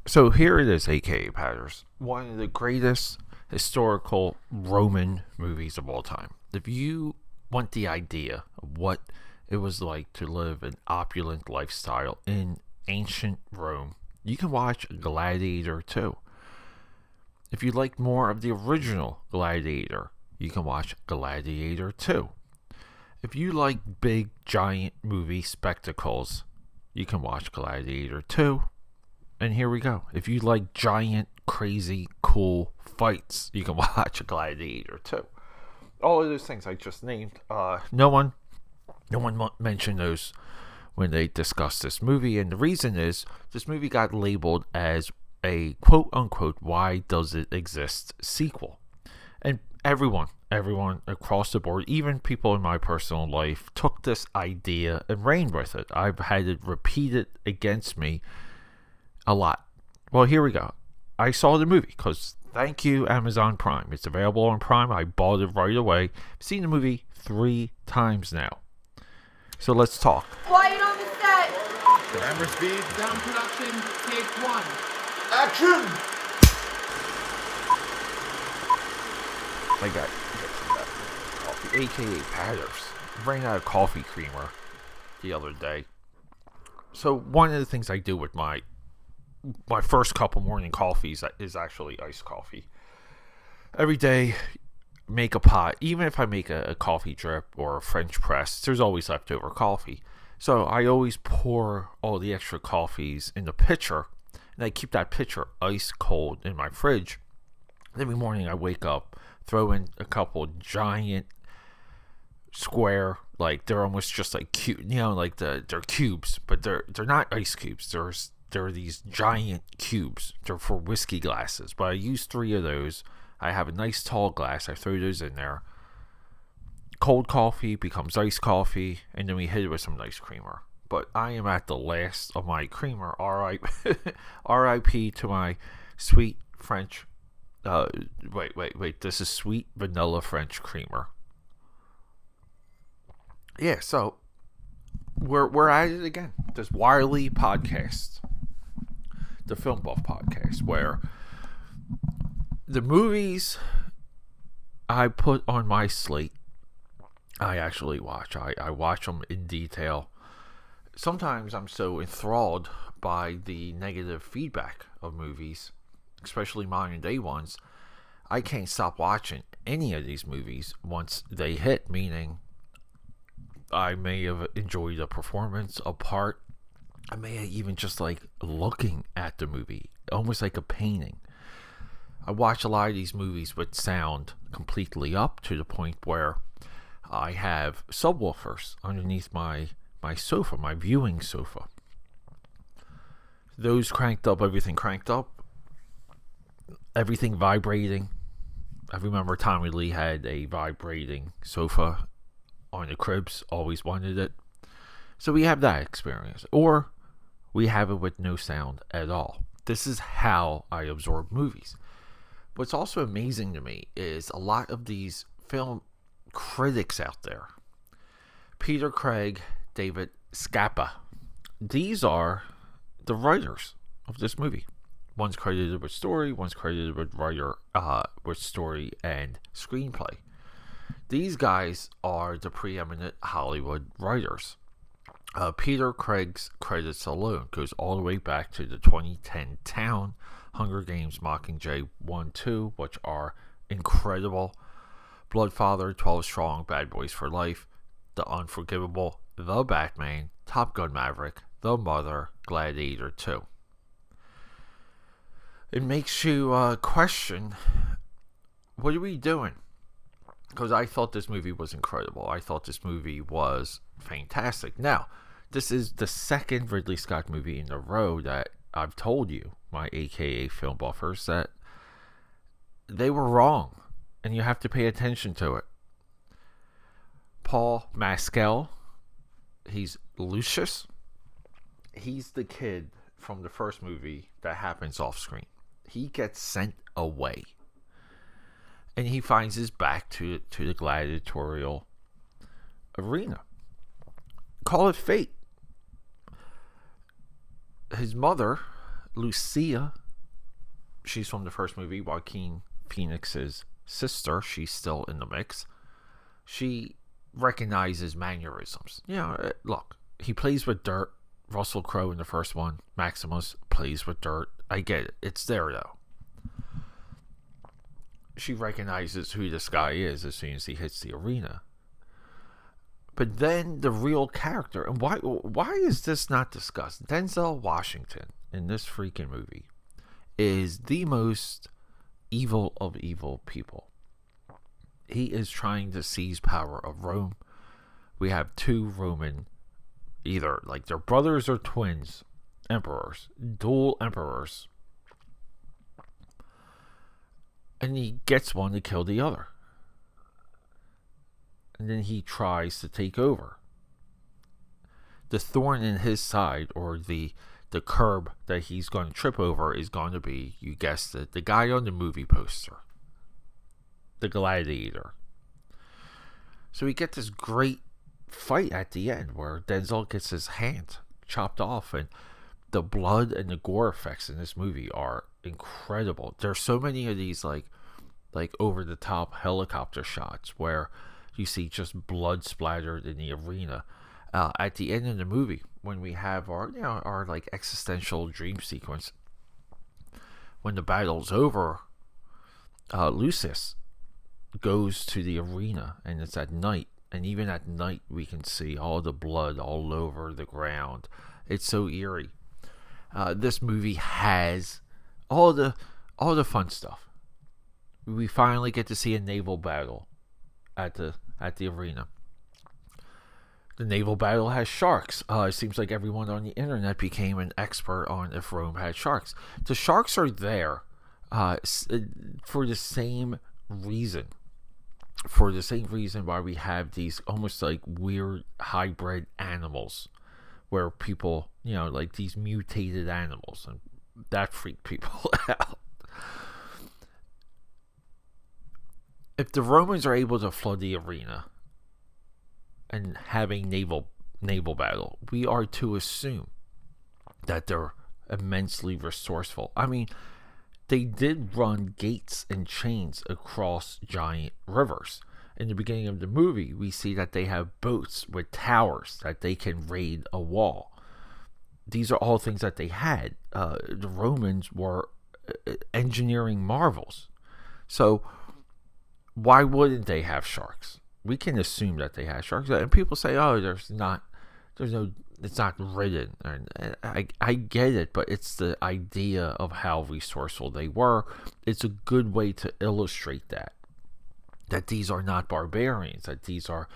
So here it is, aka Patters, one of the greatest historical Roman movies of all time. If you want the idea of what it was like to live an opulent lifestyle in ancient Rome, you can watch Gladiator II. If you like more of the original Gladiator, you can watch Gladiator II. If you like big, giant movie spectacles, you can watch Gladiator II. And here we go. If you like giant, crazy, cool fights, you can watch Gladiator 2. All of those things I just named. No one mentioned those when they discussed this movie, and the reason is this movie got labeled as a quote-unquote "why does it exist" sequel. And everyone across the board, even people in my personal life, took this idea and ran with it. I've had it repeated against me a lot. Well, here we go. I saw the movie because thank you, Amazon Prime. It's available on Prime. I bought it right away. I've seen the movie 3 times now. So let's talk. Quiet on the set. Camera speed. Sound production. Take 1. Action! I got some coffee, aka Patters. Ran out of coffee creamer the other day. So one of the things I do with my first cup of morning coffees is actually iced coffee. Every day, make a pot. Even if I make a coffee drip or a French press, there's always leftover coffee. So I always pour all the extra coffees in the pitcher, and I keep that pitcher ice cold in my fridge. Every morning I wake up, throw in a couple giant square, like they're almost just like cute, like they're cubes, but they're not ice cubes. They're these giant cubes. They're for whiskey glasses, but I use 3 of those. I have a nice tall glass. I throw those in there. Cold coffee becomes iced coffee, and then we hit it with some nice creamer. But I am at the last of my creamer. R.I.P. to my sweet French. Wait. This is sweet vanilla French creamer. Yeah, so we're at it again. This Wiley podcast, the Film Buff podcast, where the movies I put on my slate, I actually watch. I watch them in detail. Sometimes I'm so enthralled by the negative feedback of movies, especially modern day ones, I can't stop watching any of these movies once they hit, meaning I may have enjoyed a performance, a part. I may have even just like looking at the movie, almost like a painting. I watch a lot of these movies with sound completely up to the point where I have subwoofers underneath my sofa, my viewing sofa. Those cranked up, everything cranked up, everything vibrating. I remember Tommy Lee had a vibrating sofa on the cribs, always wanted it. So we have that experience. Or we have it with no sound at all. This is how I absorb movies. What's also amazing to me is a lot of these film critics out there. Peter Craig, David Scappa. These are the writers of this movie. One's credited with story, one's credited with with story and screenplay. These guys are the preeminent Hollywood writers. Peter Craig's credits alone goes all the way back to the 2010 Town, Hunger Games, Mockingjay 1-2, which are incredible. Bloodfather, 12 Strong, Bad Boys for Life, The Unforgivable, The Batman, Top Gun Maverick, The Mother, Gladiator II. It makes you question, what are we doing? Because I thought this movie was incredible. I thought this movie was fantastic. Now, this is the second Ridley Scott movie in a row that I've told you, my AKA film buffers, that they were wrong. And you have to pay attention to it. Paul Mescal, he's Lucius. He's the kid from the first movie that happens off screen. He gets sent away. And he finds his back to the gladiatorial arena. Call it fate. His mother Lucia, she's from the first movie, Joaquin Phoenix's sister. She's still in the mix. She recognizes mannerisms. Look, he plays with dirt. Russell Crowe in the first one, Maximus, plays with dirt. I get it. It's there, though. She recognizes who this guy is as soon as he hits the arena. But then the real character, and why is this not discussed? Denzel Washington in this freaking movie is the most evil of evil people. He is trying to seize power of Rome. We have two Roman, either like they're brothers or twins, emperors, dual emperors. And he gets one to kill the other. And then he tries to take over. The thorn in his side, or the curb that he's going to trip over, is going to be, you guessed it, the guy on the movie poster. The Gladiator. So we get this great fight at the end where Denzel gets his hand chopped off, and the blood and the gore effects in this movie are incredible. There's so many of these like over the top helicopter shots where you see just blood splattered in the arena. At the end of the movie, when we have our like existential dream sequence, when the battle's over, Lucius goes to the arena, and it's at night, and even at night we can see all the blood all over the ground. It's so eerie. This movie has all the fun stuff. We finally get to see a naval battle at the arena. The naval battle has sharks. It seems like everyone on the internet became an expert on if Rome had sharks. The sharks are there for the same reason. For the same reason why we have these almost like weird hybrid animals, where people, like these mutated animals, and that freaked people out. If the Romans are able to flood the arena and have a naval battle, we are to assume that they're immensely resourceful. I mean, they did run gates and chains across giant rivers. In the beginning of the movie, we see that they have boats with towers that they can raid a wall. These are all things that they had. The Romans were engineering marvels. So why wouldn't they have sharks? We can assume that they have sharks. And people say, oh, it's not written. And I get it, but it's the idea of how resourceful they were. It's a good way to illustrate that these are not barbarians, that these are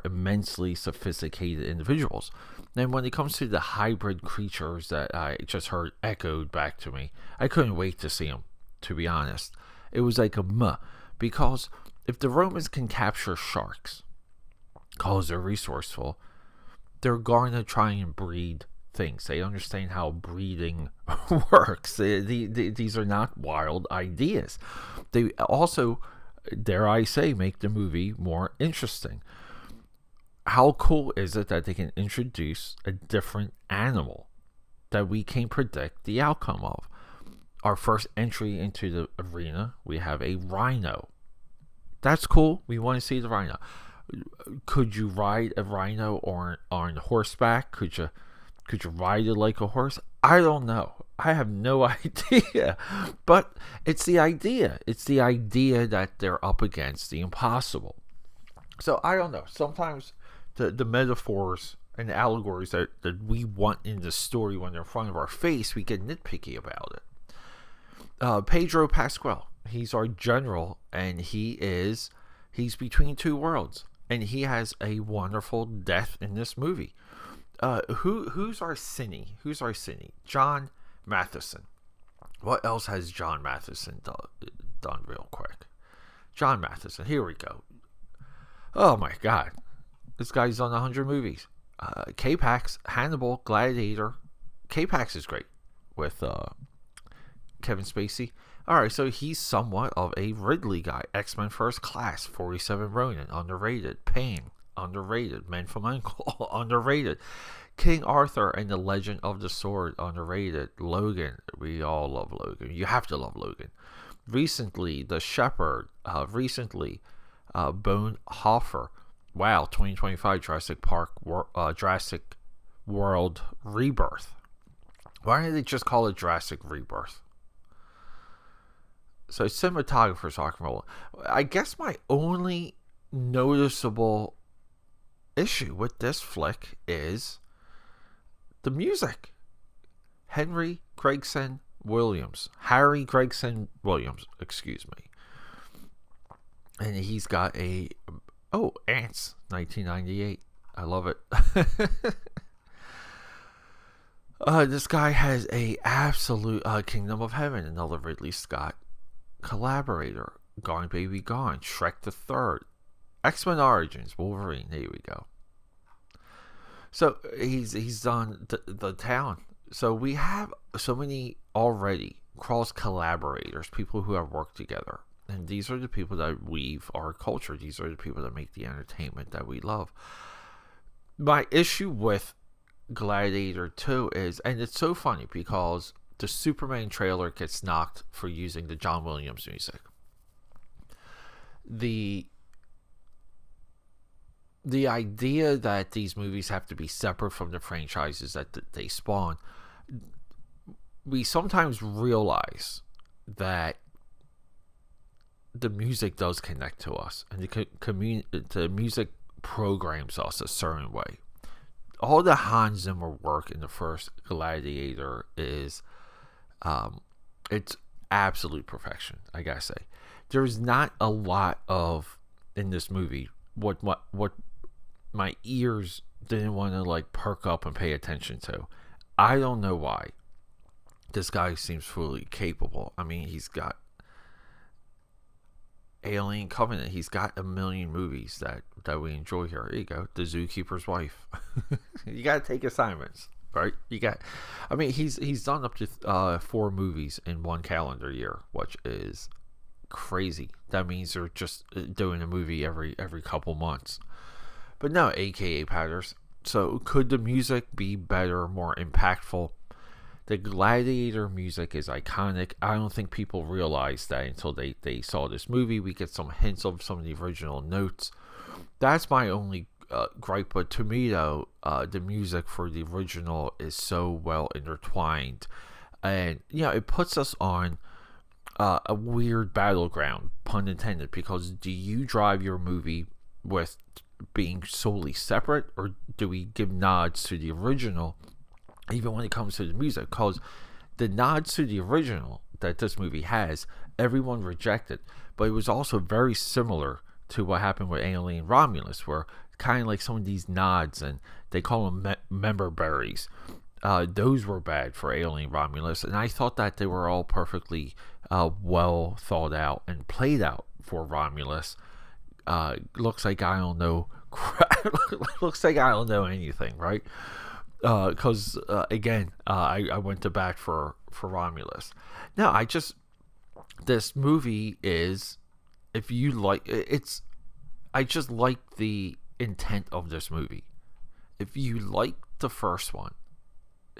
immensely sophisticated individuals. And when it comes to the hybrid creatures that I just heard echoed back to me, I couldn't wait to see them, to be honest. It was like because if the Romans can capture sharks, because they're resourceful, they're going to try and breed things. They understand how breeding works. These are not wild ideas. They also, dare I say, make the movie more interesting. How cool is it that they can introduce a different animal that we can predict the outcome of? Our first entry into the arena, we have a rhino. That's cool. We want to see the rhino. Could you ride a rhino on horseback? Could you ride it like a horse? I don't know. I have no idea. But it's the idea. It's the idea that they're up against the impossible. So I don't know. Sometimes the metaphors and the allegories that we want in the story when they're in front of our face, we get nitpicky about it. Pedro Pascal, he's our general, and he's between two worlds, and he has a wonderful death in this movie. Who's our Cine? John Matheson. What else has John Matheson done real quick? John Matheson, here we go. Oh my God, this guy's done 100 movies. K-Pax, Hannibal, Gladiator. K-Pax is great with Kevin Spacey. Alright, so he's somewhat of a Ridley guy. X-Men First Class, 47 Ronin, underrated. Pain, underrated. Men from Uncle, underrated. King Arthur and the Legend of the Sword, underrated. Logan, we all love Logan. You have to love Logan. Recently, The Shepherd. Recently, Bonhoeffer. Wow, 2025 Jurassic World Rebirth. Why did they just call it Jurassic Rebirth? So cinematographers rock and roll. I guess my only noticeable issue with this flick is the music. Harry Gregson Williams, excuse me. And he's got Ants, 1998. I love it. This guy has a absolute Kingdom of Heaven, another Ridley Scott collaborator. Gone Baby Gone, Shrek the Third, X-Men Origins, Wolverine. There we go. So he's done the town. So we have so many already cross collaborators, people who have worked together, and these are the people that weave our culture. These are the people that make the entertainment that we love. My issue with Gladiator 2 is, and it's so funny because the Superman trailer gets knocked for using the John Williams music. The idea that these movies have to be separate from the franchises that they spawn, we sometimes realize that the music does connect to us, and the music programs us a certain way. All the Hans Zimmer work in the first Gladiator is it's absolute perfection, I gotta say. There's not a lot of in this movie what my ears didn't want to like perk up and pay attention to. I don't know why. This guy seems fully capable. I mean, he's got Alien Covenant. He's got a million movies that we enjoy here. There you go. The Zookeeper's Wife. You got to take assignments, right? I mean, he's done up to 4 movies in one calendar year, which is crazy. That means they're just doing a movie every couple months. But no, AKA Patters. So could the music be better, more impactful? The Gladiator music is iconic. I don't think people realize that until they saw this movie. We get some hints of some of the original notes. That's my only gripe. But to me, though, the music for the original is so well intertwined. And, it puts us on a weird battleground, pun intended, because do you drive your movie with being solely separate, or do we give nods to the original even when it comes to the music? Because the nods to the original that this movie has, everyone rejected, but it was also very similar to what happened with Alien Romulus, where kind of like some of these nods, and they call them member berries, those were bad for Alien Romulus, and I thought that they were all perfectly well thought out and played out for Romulus. Looks like I don't know looks like I don't know anything, right? Because again, I went to bat for Romulus. Now, this movie is, if you like it's, I just like the intent of this movie. If you like the first one,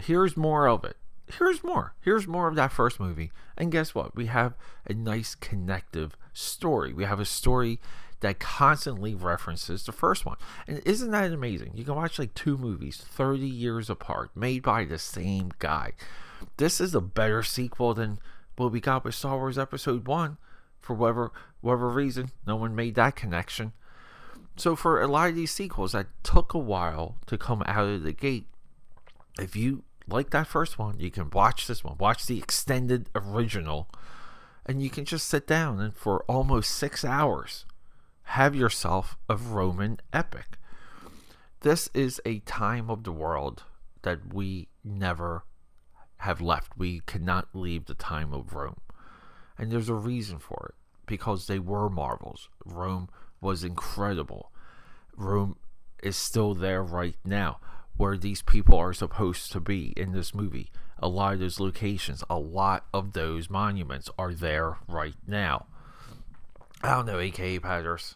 here's more of it. Here's more of that first movie, and guess what? We have a nice connective story. We have a story that constantly references the first one. And isn't that amazing? You can watch like 2 movies 30 years apart, made by the same guy. This is a better sequel than what we got with Star Wars Episode 1. For whatever reason, no one made that connection. So for a lot of these sequels that took a while to come out of the gate, if you like that first one, you can watch this one. Watch the extended original, and you can just sit down and for almost 6 hours have yourself a Roman epic. This is a time of the world that we never have left. We cannot leave the time of Rome. And there's a reason for it, because they were marvels. Rome was incredible. Rome is still there right now, where these people are supposed to be in this movie. A lot of those locations, a lot of those monuments are there right now. I don't know, AKA Patters.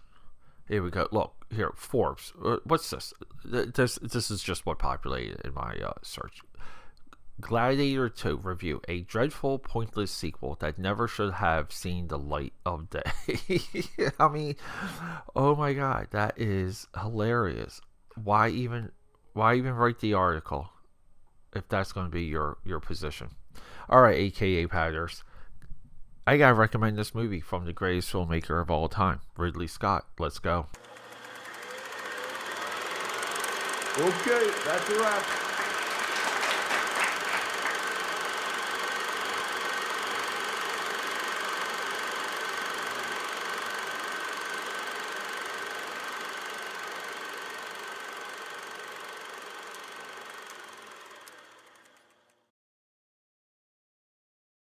Here we go. Look, here, Forbes. What's this? This is just what populated in my search. Gladiator II review: a dreadful, pointless sequel that never should have seen the light of day. I mean, oh my god, that is hilarious. Why even write the article if that's going to be your position? All right, AKA Patters, I gotta recommend this movie from the greatest filmmaker of all time, Ridley Scott. Let's go. Okay, that's a wrap.